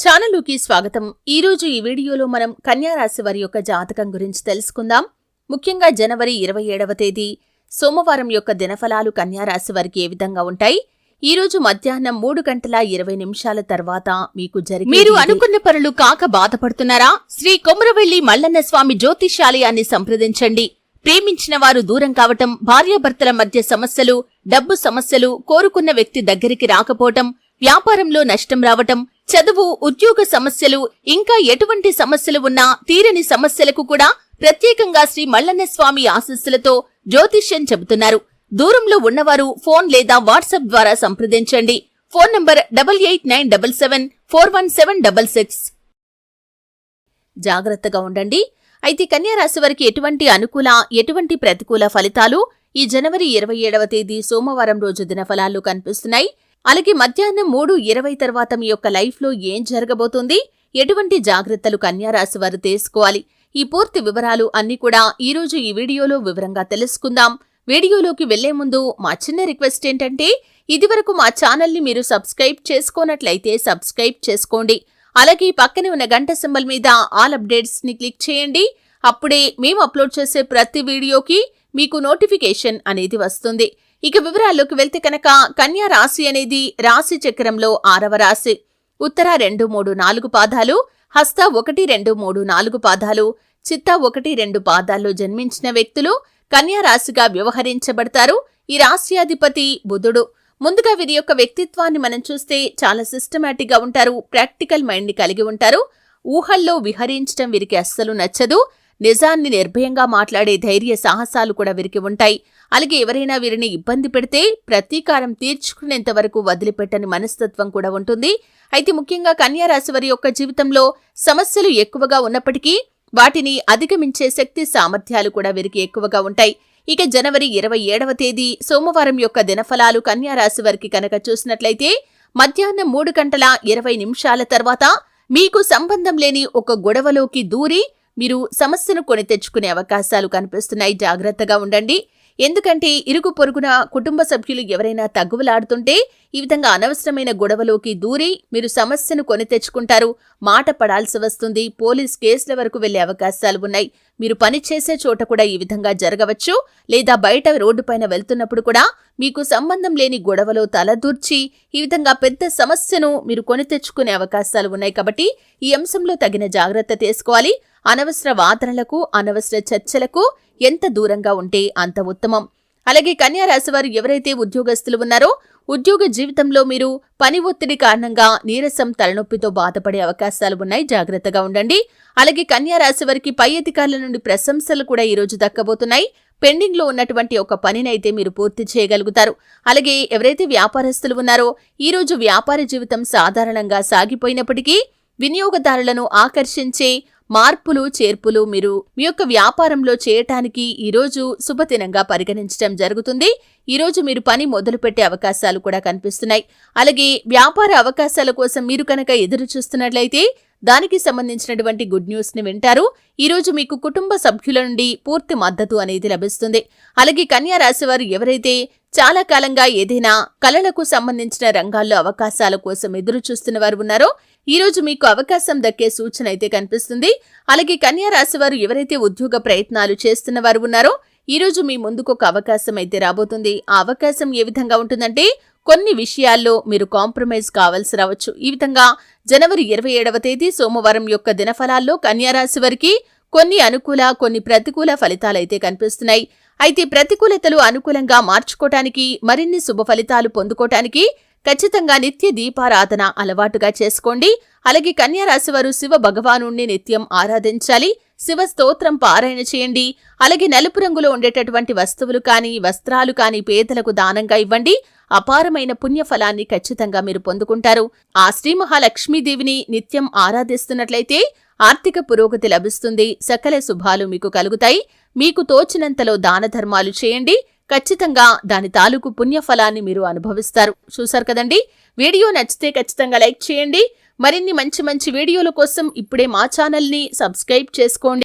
ఛానలుకి స్వాగతం. ఈ రోజు ఈ వీడియోలో మనం కన్యా రాశి వారి యొక్క జాతకం గురించి తెలుసుకుందాం. ముఖ్యంగా జనవరి 27వ తేదీ సోమవారం యొక్క దినఫలాలు కన్యా రాశి వారికి ఏ విధంగా ఉంటాయి? ఈ రోజు మధ్యాహ్నం 3:20 తర్వాత మీకు మీరు అనుకున్న పనులు కాక బాధపడుతున్నారా? శ్రీ కొమరవెల్లి మల్లన్న స్వామి జ్యోతిష్యాలయాన్ని సంప్రదించండి. ప్రేమించిన వారు దూరం కావటం, భార్యాభర్తల మధ్య సమస్యలు, డబ్బు సమస్యలు, కోరుకున్న వ్యక్తి దగ్గరికి రాకపోవటం, వ్యాపారంలో నష్టం రావటం, చదువు, ఉద్యోగ సమస్యలు, ఇంకా ఎటువంటి సమస్యలు ఉన్నా తీరని సమస్యలకు కూడా ప్రత్యేకంగా శ్రీ మల్లన్న స్వామి ఆశీస్సులతో జ్యోతిష్యం చెబుతున్నారు. దూరంలో ఉన్నవారు ఫోన్ లేదా వాట్సాప్ ద్వారా సంప్రదించండి. Phone number 8897741766. జాగ్రత్తగా ఉండండి. అయితే కన్యా రాశి వారికి ఎటువంటి అనుకూల, ఎటువంటి ప్రతికూల ఫలితాలు ఈ జనవరి 27వ తేదీ సోమవారం రోజు దినఫలాల్లో కనిపిస్తున్నాయి. అలాగే మధ్యాహ్నం 3:20 తర్వాత మీ యొక్క లైఫ్లో ఏం జరగబోతుంది, ఎటువంటి జాగ్రత్తలు కన్యా రాశి వారు తీసుకోవాలి, ఈ పూర్తి వివరాలు అన్ని కూడా ఈ రోజు ఈ వీడియోలో వివరంగా తెలుసుకుందాం. వీడియోలోకి వెళ్లే ముందు మా చిన్న రిక్వెస్ట్ ఏంటంటే, ఇదివరకు మా ఛానల్ని మీరు సబ్స్క్రైబ్ చేసుకోనట్లయితే సబ్స్క్రైబ్ చేసుకోండి. అలాగే పక్కనే ఉన్న గంట సింబల్ మీద ఆల్ అప్డేట్స్ ని క్లిక్ చేయండి. అప్పుడే మేము అప్లోడ్ చేసే ప్రతి వీడియోకి మీకు నోటిఫికేషన్ అనేది వస్తుంది. ఇక వివరాల్లోకి వెళ్తే కనుక కన్యా రాశి అనేది రాశి చక్రంలో 6వ రాశి. ఉత్తర 2, 3, 4 పాదాలు, హస్త 1, 2, 3, 4 పాదాలు, చిత్త 1, 2 పాదాల్లో జన్మించిన వ్యక్తులు కన్యా రాశిగా వ్యవహరించబడతారు. ఈ రాశ్యాధిపతి బుధుడు. ముందుగా వీరి యొక్క వ్యక్తిత్వాన్ని మనం చూస్తే చాలా సిస్టమాటిక్ గా ఉంటారు. ప్రాక్టికల్ మైండ్ ని కలిగి ఉంటారు. ఊహల్లో విహరించడం వీరికి అస్సలు నచ్చదు. నిజాన్ని నిర్భయంగా మాట్లాడే ధైర్య సాహసాలు కూడా వీరికి ఉంటాయి. అలాగే ఎవరైనా వీరిని ఇబ్బంది పెడితే ప్రతీకారం తీర్చుకునేంత వరకు వదిలిపెట్టని మనస్తత్వం కూడా ఉంటుంది. అయితే ముఖ్యంగా కన్యా రాశి వారి యొక్క జీవితంలో సమస్యలు ఎక్కువగా ఉన్నప్పటికీ వాటిని అధిగమించే శక్తి సామర్థ్యాలు కూడా వీరికి ఎక్కువగా ఉంటాయి. ఇక జనవరి 27వ తేదీ సోమవారం యొక్క దినఫలాలు కన్యా రాశి వారికి కనుక చూసినట్లయితే మధ్యాహ్నం 3:20 తర్వాత మీకు సంబంధం లేని ఒక గొడవలోకి దూరి మీరు సమస్యను కొని తెచ్చుకునే అవకాశాలు కనిపిస్తున్నాయి. జాగ్రత్తగా ఉండండి. ఎందుకంటే ఇరుగు పొరుగున కుటుంబ సభ్యులు ఎవరైనా తగ్గువలాడుతుంటే ఈ విధంగా అనవసరమైన గొడవలోకి దూరి మీరు సమస్యను కొని తెచ్చుకుంటారు. మాట పడాల్సి వస్తుంది. పోలీస్ కేసుల వరకు వెళ్లే అవకాశాలు ఉన్నాయి. మీరు పనిచేసే చోట కూడా ఈ విధంగా జరగవచ్చు. లేదా బయట రోడ్డుపైన వెళ్తున్నప్పుడు కూడా మీకు సంబంధం లేని గొడవలో తలదూర్చి ఈ విధంగా పెద్ద సమస్యను మీరు కొని తెచ్చుకునే అవకాశాలు ఉన్నాయి. కాబట్టి ఈ అంశంలో తగిన జాగ్రత్త తీసుకోవాలి. అనవసర వాదనలకు, అనవసర చర్చలకు ఎంత దూరంగా ఉంటే అంత ఉత్తమం. అలాగే కన్యా రాశి వారు ఎవరైతే ఉద్యోగస్తులు ఉన్నారో ఉద్యోగ జీవితంలో మీరు పని ఒత్తిడి కారణంగా నీరసం, తలనొప్పితో బాధపడే అవకాశాలు ఉన్నాయి. జాగ్రత్తగా ఉండండి. అలాగే కన్యా రాశి వారికి పై అధికారుల నుండి ప్రశంసలు కూడా ఈ రోజు దక్కబోతున్నాయి. పెండింగ్ లో ఉన్నటువంటి ఒక పనినైతే మీరు పూర్తి చేయగలుగుతారు. అలాగే ఎవరైతే వ్యాపారస్తులు ఉన్నారో ఈ రోజు వ్యాపార జీవితం సాధారణంగా సాగిపోయినప్పటికీ వినియోగదారులను ఆకర్షించే మార్పులు, చేర్పులు మీరు మీ యొక్క వ్యాపారంలో చేయటానికి ఈరోజు శుభదినంగా పరిగణించడం జరుగుతుంది. ఈరోజు మీరు పని మొదలుపెట్టే అవకాశాలు కూడా కనిపిస్తున్నాయి. అలాగే వ్యాపార అవకాశాల కోసం మీరు కనుక ఎదురు చూస్తున్నట్లయితే దానికి సంబంధించినటువంటి గుడ్ న్యూస్ ని వింటారు. ఈరోజు మీకు కుటుంబ సభ్యుల నుండి పూర్తి మద్దతు అనేది లభిస్తుంది. అలాగే కన్యా రాశి వారు ఎవరైతే చాలా కాలంగా ఏదైనా కళలకు సంబంధించిన రంగాల్లో అవకాశాల కోసం ఎదురు చూస్తున్న వారు ఉన్నారో ఈ రోజు మీకు అవకాశం దక్కే సూచన అయితే కనిపిస్తుంది. అలాగే కన్యా రాశి వారు ఎవరైతే ఉద్యోగ ప్రయత్నాలు చేస్తున్న వారు ఉన్నారో ఈ రోజు మీ ముందుకు ఒక అవకాశం అయితే రాబోతుంది. ఆ అవకాశం ఏ విధంగా ఉంటుందంటే కొన్ని విషయాల్లో మీరు కాంప్రమైజ్ కావాల్సి రావచ్చు. ఈ విధంగా జనవరి 27వ తేదీ సోమవారం యొక్క దినఫలాల్లో కన్యా రాశి వారికి కొన్ని అనుకూల, కొన్ని ప్రతికూల ఫలితాలైతే కనిపిస్తున్నాయి. అయితే ప్రతికూలతలు అనుకూలంగా మార్చుకోవటానికి, మరిన్ని శుభ ఫలితాలు పొందుకోవటానికి ఖచ్చితంగా నిత్య దీపారాధన అలవాటుగా చేసుకోండి. అలాగే కన్యా రాశి వారు శివ భగవాను నిత్యం ఆరాధించాలి. శివ స్తోత్రం పారాయణ చేయండి. అలాగే నలుపు రంగులో ఉండేటటువంటి వస్తువులు కానీ, వస్త్రాలు కానీ పేదలకు దానంగా ఇవ్వండి. అపారమైన పుణ్యఫలాన్ని ఖచ్చితంగా మీరు పొందుకుంటారు. ఆ శ్రీ మహాలక్ష్మీదేవిని నిత్యం ఆరాధిస్తున్నట్లయితే ఆర్థిక పురోగతి లభిస్తుంది. సకల శుభాలు మీకు కలుగుతాయి. మీకు తోచినంతలో దాన ధర్మాలు చేయండి. ఖచ్చితంగా దాని తాలూకు పుణ్యఫలాన్ని మీరు అనుభవిస్తారు. చూశారు కదండి. వీడియో నచ్చితే ఖచ్చితంగా లైక్ చేయండి. మరిన్ని మంచి మంచి వీడియోల కోసం ఇప్పుడే మా ఛానల్ని సబ్స్క్రైబ్ చేసుకోండి.